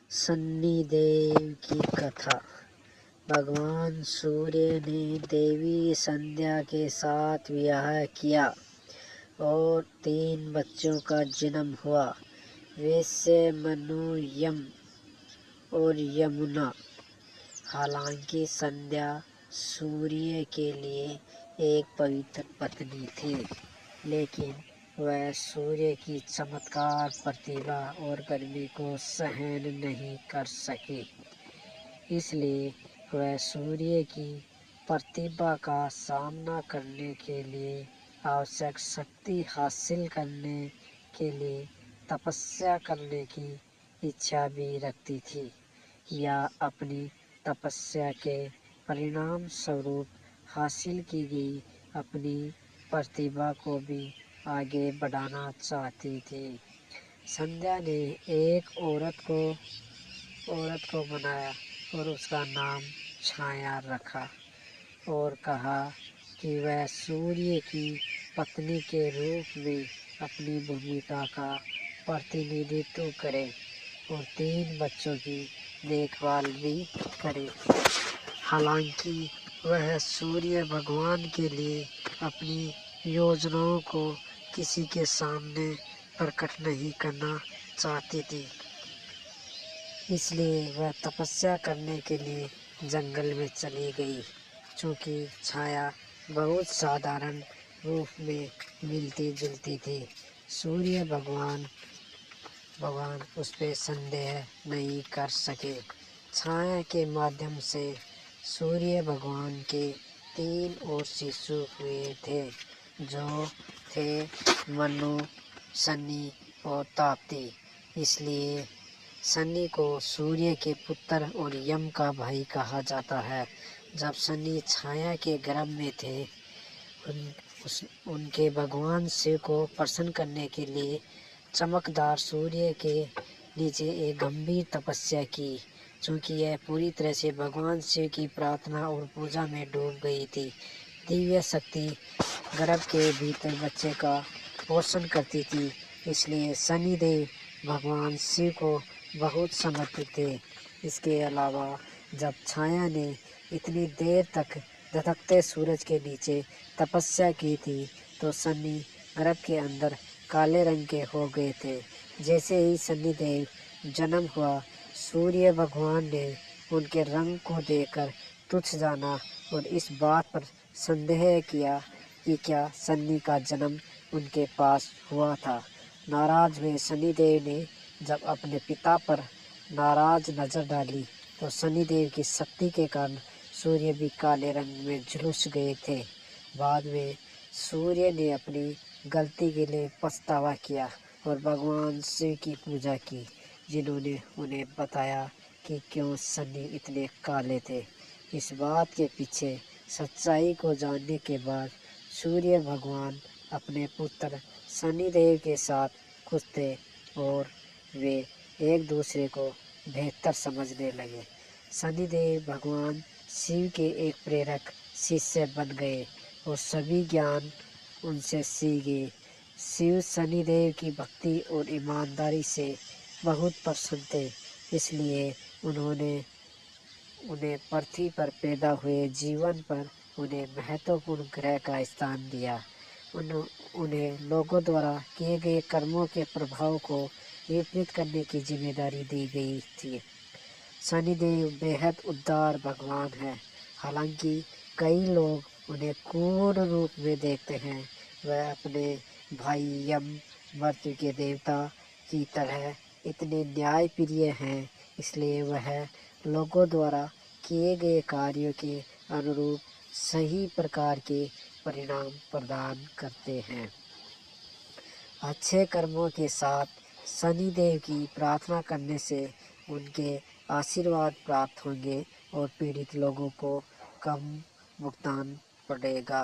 शनिदेव की कथा। भगवान सूर्य ने देवी संध्या के साथ विवाह किया और 3 बच्चों का जन्म हुआ। वैश्य, मनु, यम और यमुना। हालांकि संध्या सूर्य के लिए एक पवित्र पत्नी थी, लेकिन वह सूर्य की चमत्कार, प्रतिभा और गर्मी को सहन नहीं कर सकी। इसलिए वह सूर्य की प्रतिभा का सामना करने के लिए, आवश्यक शक्ति हासिल करने के लिए तपस्या करने की इच्छा भी रखती थी, या अपनी तपस्या के परिणाम स्वरूप हासिल की गई अपनी प्रतिभा को भी आगे बढ़ाना चाहती थी। संध्या ने एक औरत को बनाया और उसका नाम छाया रखा और कहा कि वह सूर्य की पत्नी के रूप में अपनी भूमिका का प्रतिनिधित्व करे और 3 बच्चों की देखभाल भी करे। हालांकि वह सूर्य भगवान के लिए अपनी योजनाओं को किसी के सामने प्रकट नहीं करना चाहती थी, इसलिए वह तपस्या करने के लिए जंगल में चली गई। चूँकि छाया बहुत साधारण रूप में मिलती जुलती थी, सूर्य भगवान उस पर संदेह नहीं कर सके। छाया के माध्यम से सूर्य भगवान के 3 और शिशु हुए थे, जो थे मनु, शनि और ताप्ती। इसलिए शनि को सूर्य के पुत्र और यम का भाई कहा जाता है। जब शनि छाया के गर्भ में थे, उनके भगवान शिव को प्रसन्न करने के लिए चमकदार सूर्य के नीचे एक गंभीर तपस्या की। चूँकि यह पूरी तरह से भगवान शिव की प्रार्थना और पूजा में डूब गई थी। दिव्य शक्ति गर्भ के भीतर बच्चे का पोषण करती थी, इसलिए शनिदेव भगवान शिव को बहुत समर्पित थे। इसके अलावा जब छाया ने इतनी देर तक धधकते सूरज के नीचे तपस्या की थी, तो शनि गर्भ के अंदर काले रंग के हो गए थे। जैसे ही शनिदेव जन्म हुआ, सूर्य भगवान ने उनके रंग को देखकर तुच्छ जाना और इस बात पर संदेह किया कि क्या शनि का जन्म उनके पास हुआ था। नाराज हुए शनिदेव ने जब अपने पिता पर नाराज नजर डाली, तो शनिदेव की शक्ति के कारण सूर्य भी काले रंग में झुलस गए थे। बाद में सूर्य ने अपनी गलती के लिए पछतावा किया और भगवान शिव की पूजा की, जिन्होंने उन्हें बताया कि क्यों शनि इतने काले थे। इस बात के पीछे सच्चाई को जानने के बाद सूर्य भगवान अपने पुत्र शनिदेव के साथ खुश थे और वे एक दूसरे को बेहतर समझने लगे। शनिदेव भगवान शिव के एक प्रेरक शिष्य बन गए और सभी ज्ञान उनसे सीखे। शिव शनिदेव की भक्ति और ईमानदारी से बहुत प्रसन्न थे, इसलिए उन्हें पृथ्वी पर पैदा हुए जीवन पर उन्हें महत्वपूर्ण ग्रह का स्थान दिया। उन्हें लोगों द्वारा किए गए कर्मों के प्रभाव को विपरीत करने की जिम्मेदारी दी गई थी। शनिदेव बेहद उदार भगवान है। हालांकि कई लोग उन्हें क्रूर रूप में देखते हैं, वह अपने भाई यम, मृत्यु के देवता की तरह इतने न्यायप्रिय हैं। इसलिए वह लोगों द्वारा किए गए कार्यों के अनुरूप सही प्रकार के परिणाम प्रदान करते हैं। अच्छे कर्मों के साथ शनिदेव की प्रार्थना करने से उनके आशीर्वाद प्राप्त होंगे और पीड़ित लोगों को कम भुगतान पड़ेगा।